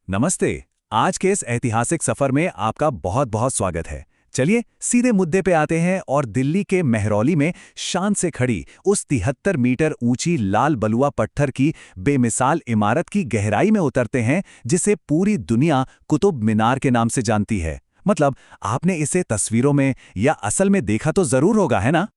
नमस्ते। आज के इस ऐतिहासिक सफर में आपका बहुत बहुत स्वागत है। चलिए सीधे मुद्दे पे आते हैं और दिल्ली के मेहरौली में शान से खड़ी उस 73 मीटर ऊंची लाल बलुआ पत्थर की बेमिसाल इमारत की गहराई में उतरते हैं, जिसे पूरी दुनिया कुतुब मीनार के नाम से जानती है। मतलब आपने इसे तस्वीरों में या असल में देखा तो जरूर होगा, है ना?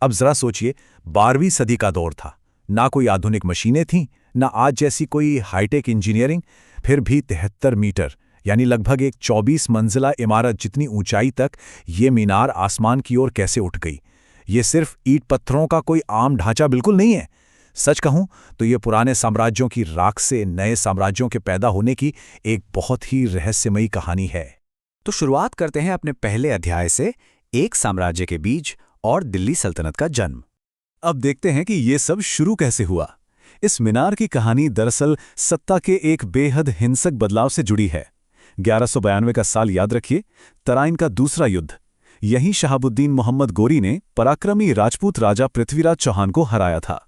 अब जरा सोचिए, 12वीं सदी का दौर था। ना कोई आधुनिक मशीनें थीं, ना आज जैसी कोई हाईटेक इंजीनियरिंग। फिर भी 73 मीटर यानी लगभग एक 24 मंजिला इमारत जितनी ऊंचाई तक ये मीनार आसमान की ओर कैसे उठ गई? ये सिर्फ ईंट पत्थरों का कोई आम ढांचा बिल्कुल नहीं है। सच कहूं तो ये पुराने साम्राज्यों की राख से नए साम्राज्यों के पैदा होने की एक बहुत ही रहस्यमयी कहानी है। तो शुरुआत करते हैं अपने पहले अध्याय से, एक साम्राज्य के बीज और दिल्ली सल्तनत का जन्म। अब देखते हैं कि ये सब शुरू कैसे हुआ। इस मीनार की कहानी दरअसल सत्ता के एक बेहद हिंसक बदलाव से जुड़ी है। 1192 का साल याद रखिए, तराइन का दूसरा युद्ध। यहीं शहाबुद्दीन मोहम्मद गोरी ने पराक्रमी राजपूत राजा पृथ्वीराज चौहान को हराया था।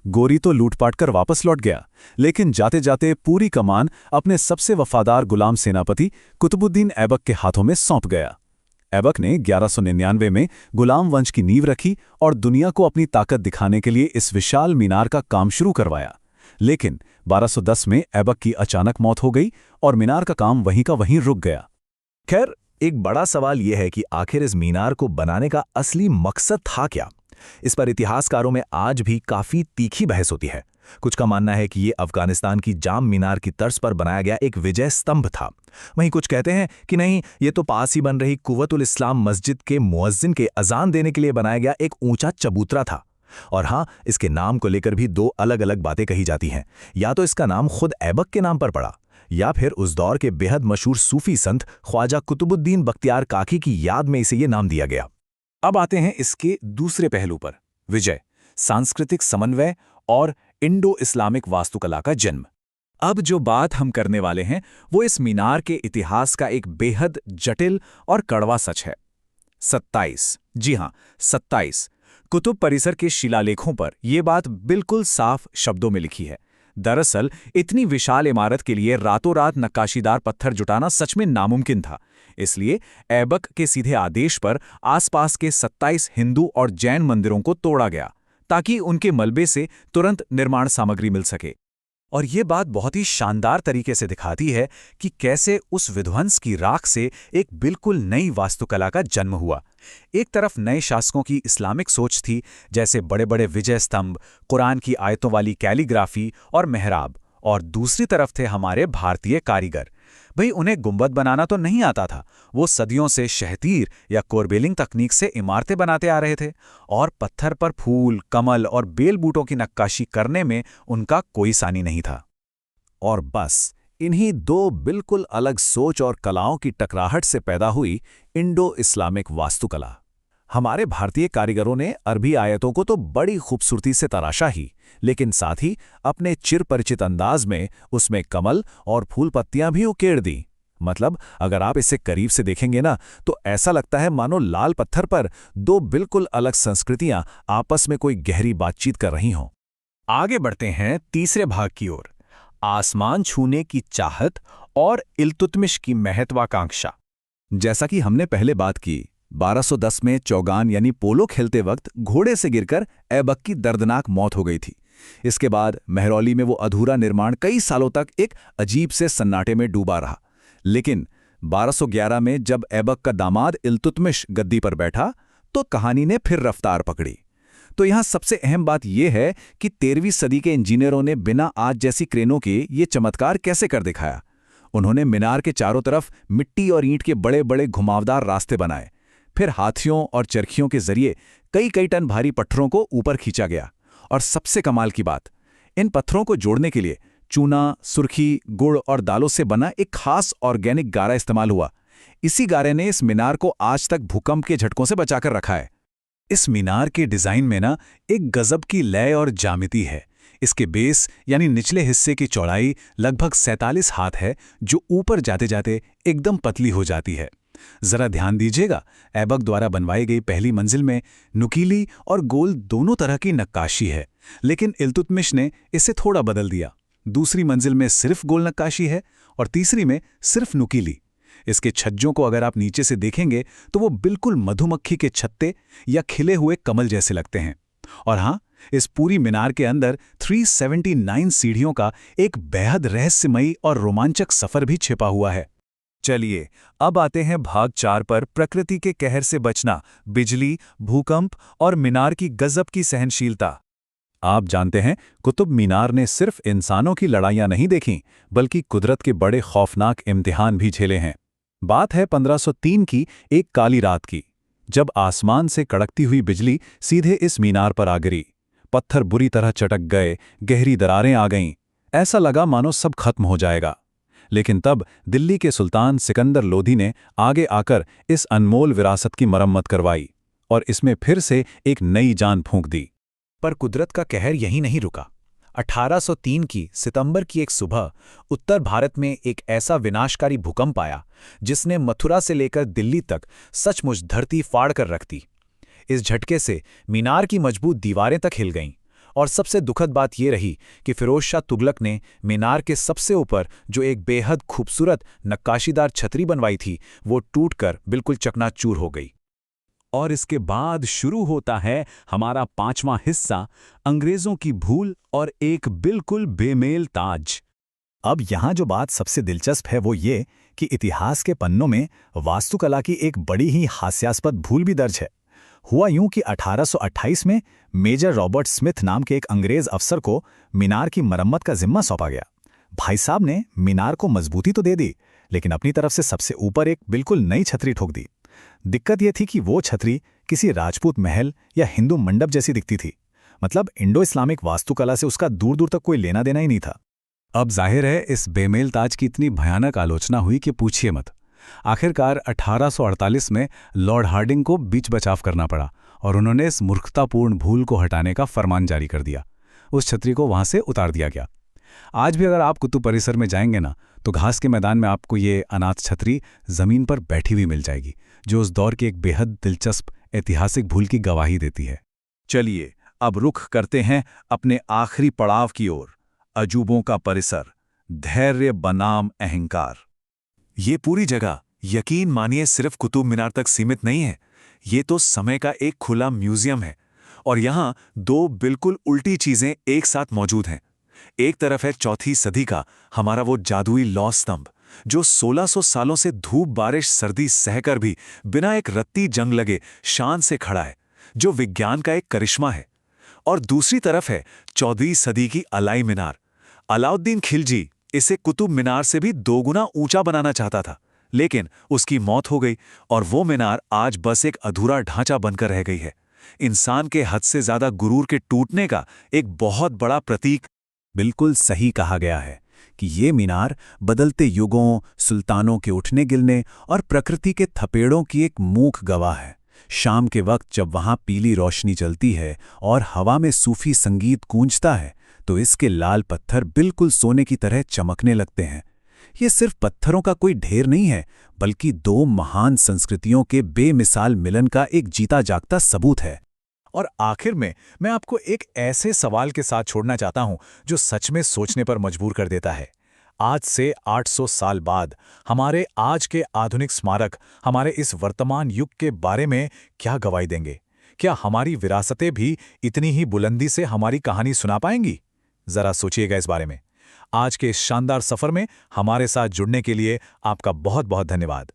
गोरी तो लूटपाट कर वापस लौट गया, लेकिन जाते जाते पूरी कमान अपने सबसे वफादार गुलाम सेनापति कुतुबुद्दीन ऐबक के हाथों में सौंप गया। ऐबक ने 1199 में गुलाम वंश की नींव रखी और दुनिया को अपनी ताकत दिखाने के लिए इस विशाल मीनार का काम शुरू करवाया। लेकिन 1210 में ऐबक की अचानक मौत हो गई और मीनार का काम वहीं का वहीं रुक गया। खैर, एक बड़ा सवाल यह है कि आखिर इस मीनार को बनाने का असली मकसद था क्या? इस पर इतिहासकारों में आज भी काफी तीखी बहस होती है। कुछ का मानना है कि ये अफगानिस्तान की जाम मीनार की तर्ज पर बनाया गया एक विजय स्तंभ था। वहीं कुछ कहते हैं कि नहीं, ये तो पास ही बन रही कुव्वतुल इस्लाम मस्जिद के मुअज्जिन के अजान देने के लिए बनाया गया एक ऊंचा चबूतरा था। और हाँ, इसके नाम को लेकर भी दो अलग अलग बातें कही जाती हैं। या तो इसका नाम खुद ऐबक के नाम पर पड़ा, या फिर उस दौर के बेहद मशहूर सूफी संत ख्वाजा कुतुबुद्दीन बख्तियार काकी की याद में इसे ये नाम दिया गया। अब आते हैं इसके दूसरे पहलू पर, विजय, सांस्कृतिक समन्वय और इंडो इस्लामिक वास्तुकला का जन्म। अब जो बात हम करने वाले हैं वो इस मीनार के इतिहास का एक बेहद जटिल और कड़वा सच है। 27, जी हां 27 कुतुब परिसर के शिलालेखों पर यह बात बिल्कुल साफ शब्दों में लिखी है। दरअसल इतनी विशाल इमारत के लिए रातों रात नक्काशीदार पत्थर जुटाना सच में नामुमकिन था। इसलिए ऐबक के सीधे आदेश पर आसपास के 27 हिंदू और जैन मंदिरों को तोड़ा गया, ताकि उनके मलबे से तुरंत निर्माण सामग्री मिल सके। और ये बात बहुत ही शानदार तरीके से दिखाती है कि कैसे उस विध्वंस की राख से एक बिल्कुल नई वास्तुकला का जन्म हुआ। एक तरफ नए शासकों की इस्लामिक सोच थी, जैसे बड़े बड़े विजय स्तंभ, कुरान की आयतों वाली कैलीग्राफी और मेहराब, और दूसरी तरफ थे हमारे भारतीय कारीगर। भाई, उन्हें गुंबद बनाना तो नहीं आता था, वो सदियों से शहतीर या कोरबेलिंग तकनीक से इमारतें बनाते आ रहे थे, और पत्थर पर फूल, कमल और बेल बूटों की नक्काशी करने में उनका कोई सानी नहीं था। और बस इन्हीं दो बिल्कुल अलग सोच और कलाओं की टकराहट से पैदा हुई इंडो इस्लामिक वास्तुकला। हमारे भारतीय कारीगरों ने अरबी आयतों को तो बड़ी खूबसूरती से तराशा ही, लेकिन साथ ही अपने चिरपरिचित अंदाज में उसमें कमल और फूल पत्तियां भी उकेड़ दी। मतलब अगर आप इसे करीब से देखेंगे ना, तो ऐसा लगता है मानो लाल पत्थर पर दो बिल्कुल अलग संस्कृतियां आपस में कोई गहरी बातचीत कर रही हों। आगे बढ़ते हैं तीसरे भाग की ओर, आसमान छूने की चाहत और इल्तुतमिश की महत्वाकांक्षा। जैसा कि हमने पहले बात की, 1210 में चौगान यानी पोलो खेलते वक्त घोड़े से गिरकर ऐबक की दर्दनाक मौत हो गई थी। इसके बाद मेहरौली में वो अधूरा निर्माण कई सालों तक एक अजीब से सन्नाटे में डूबा रहा। लेकिन 1211 में जब ऐबक का दामाद इल्तुतमिश गद्दी पर बैठा, तो कहानी ने फिर रफ्तार पकड़ी। तो यहाँ सबसे अहम बात यह है कि 13वीं सदी के इंजीनियरों ने बिना आज जैसी क्रेनों के ये चमत्कार कैसे कर दिखाया। उन्होंने मीनार के चारों तरफ मिट्टी और ईंट के बड़े बड़े घुमावदार रास्ते बनाए। फिर हाथियों और चरखियों के जरिए कई कई टन भारी पत्थरों को ऊपर खींचा गया। और सबसे कमाल की बात, इन पत्थरों को जोड़ने के लिए चूना, सुर्खी, गुड़ और दालों से बना एक खास ऑर्गेनिक गारा इस्तेमाल हुआ। इसी गारे ने इस मीनार को आज तक भूकंप के झटकों से बचाकर रखा है। इस मीनार के डिजाइन में ना एक गजब की लय और ज्यामिति है। इसके बेस यानी निचले हिस्से की चौड़ाई लगभग 47 हाथ है, जो ऊपर जाते जाते एकदम पतली हो जाती है। जरा ध्यान दीजिएगा, ऐबक द्वारा बनवाई गई पहली मंजिल में नुकीली और गोल दोनों तरह की नक्काशी है, लेकिन इल्तुतमिश ने इसे थोड़ा बदल दिया। दूसरी मंजिल में सिर्फ गोल नक्काशी है और तीसरी में सिर्फ नुकीली। इसके छज्जों को अगर आप नीचे से देखेंगे तो वो बिल्कुल मधुमक्खी के छत्ते या खिले हुए कमल जैसे लगते हैं। और हाँ, इस पूरी मीनार के अंदर 379 सीढ़ियों का एक बेहद रहस्यमयी और रोमांचक सफर भी छिपा हुआ है। चलिए अब आते हैं भाग 4 पर, प्रकृति के कहर से बचना, बिजली, भूकंप और मीनार की गजब की सहनशीलता। आप जानते हैं, कुतुब मीनार ने सिर्फ इंसानों की लड़ाइयां नहीं देखीं, बल्कि कुदरत के बड़े खौफनाक इम्तिहान भी झेले हैं। बात है 1503 की एक काली रात की, जब आसमान से कड़कती हुई बिजली सीधे इस मीनार पर आ गिरी। पत्थर बुरी तरह चटक गए, गहरी दरारें आ गईं। ऐसा लगा मानो सब खत्म हो जाएगा। लेकिन तब दिल्ली के सुल्तान सिकंदर लोधी ने आगे आकर इस अनमोल विरासत की मरम्मत करवाई और इसमें फिर से एक नई जान फूंक दी। पर कुदरत का कहर यहीं नहीं रुका। 1803 की सितंबर की एक सुबह उत्तर भारत में एक ऐसा विनाशकारी भूकंप आया जिसने मथुरा से लेकर दिल्ली तक सचमुच धरती फाड़ कर रख दी। इस झटके से मीनार की मजबूत दीवारें तक हिल गईं और सबसे दुखद बात यह रही कि फिरोज शाह तुगलक ने मीनार के सबसे ऊपर जो एक बेहद खूबसूरत नक्काशीदार छतरी बनवाई थी, वो टूटकर बिल्कुल चकनाचूर हो गई। और इसके बाद शुरू होता है हमारा 5वां हिस्सा, अंग्रेजों की भूल और एक बिल्कुल बेमेल ताज। अब यहाँ जो बात सबसे दिलचस्प है वो ये कि इतिहास के पन्नों में वास्तुकला की एक बड़ी ही हास्यास्पद भूल भी दर्ज है। हुआ यूं कि 1828 में मेजर रॉबर्ट स्मिथ नाम के एक अंग्रेज अफसर को मीनार की मरम्मत का जिम्मा सौंपा गया। भाई साहब ने मीनार को मजबूती तो दे दी, लेकिन अपनी तरफ से सबसे ऊपर एक बिल्कुल नई छतरी ठोक दी। दिक्कत यह थी कि वो छतरी किसी राजपूत महल या हिंदू मंडप जैसी दिखती थी। मतलब इंडो इस्लामिक वास्तुकला से उसका दूर दूर तक कोई लेना देना ही नहीं था। अब जाहिर है इस बेमेल ताज की इतनी भयानक आलोचना हुई कि पूछिए मत। आखिरकार 1848 में लॉर्ड हार्डिंग को बीच बचाव करना पड़ा और उन्होंने इस मूर्खतापूर्ण भूल को हटाने का फरमान जारी कर दिया। उस छतरी को वहां से उतार दिया गया। आज भी अगर आप कुतुब परिसर में जाएंगे ना, तो घास के मैदान में आपको ये अनाथ छतरी जमीन पर बैठी हुई मिल जाएगी, जो उस दौर की एक बेहद दिलचस्प ऐतिहासिक भूल की गवाही देती है। चलिए अब रुख करते हैं अपने आखिरी पड़ाव की ओर, अजूबों का परिसर, धैर्य बनाम अहंकार। ये पूरी जगह यकीन मानिए सिर्फ कुतुब मीनार तक सीमित नहीं है। ये तो समय का एक खुला म्यूजियम है और यहाँ दो बिल्कुल उल्टी चीजें एक साथ मौजूद हैं। एक तरफ है 4वीं सदी का हमारा वो जादुई लौह स्तंभ, जो 1600 सालों से धूप बारिश सर्दी सहकर भी बिना एक रत्ती जंग लगे शान से खड़ा है, जो विज्ञान का एक करिश्मा है। और दूसरी तरफ है 14वीं सदी की अलाई मीनार। अलाउद्दीन खिलजी इसे कुतुब मीनार से भी 2 गुना ऊंचा बनाना चाहता था, लेकिन उसकी मौत हो गई और वो मीनार आज बस एक अधूरा ढांचा बनकर रह गई है। इंसान के हद से ज्यादा गुरूर के टूटने का एक बहुत बड़ा प्रतीक। बिल्कुल सही कहा गया है कि ये मीनार बदलते युगों, सुल्तानों के उठने गिरने और प्रकृति के थपेड़ों की एक मूक गवाह है। शाम के वक्त जब वहां पीली रोशनी चलती है और हवा में सूफी संगीत गूंजता है, तो इसके लाल पत्थर बिल्कुल सोने की तरह चमकने लगते हैं। ये सिर्फ पत्थरों का कोई ढेर नहीं है, बल्कि 2 महान संस्कृतियों के बेमिसाल मिलन का एक जीता जागता सबूत है। और आखिर में मैं आपको एक ऐसे सवाल के साथ छोड़ना चाहता हूं जो सच में सोचने पर मजबूर कर देता है। आज से 800 साल बाद हमारे आज के आधुनिक स्मारक हमारे इस वर्तमान युग के बारे में क्या गवाही देंगे? क्या हमारी विरासतें भी इतनी ही बुलंदी से हमारी कहानी सुना पाएंगी? जरा सोचिएगा इस बारे में। आज के इस शानदार सफर में हमारे साथ जुड़ने के लिए आपका बहुत बहुत धन्यवाद।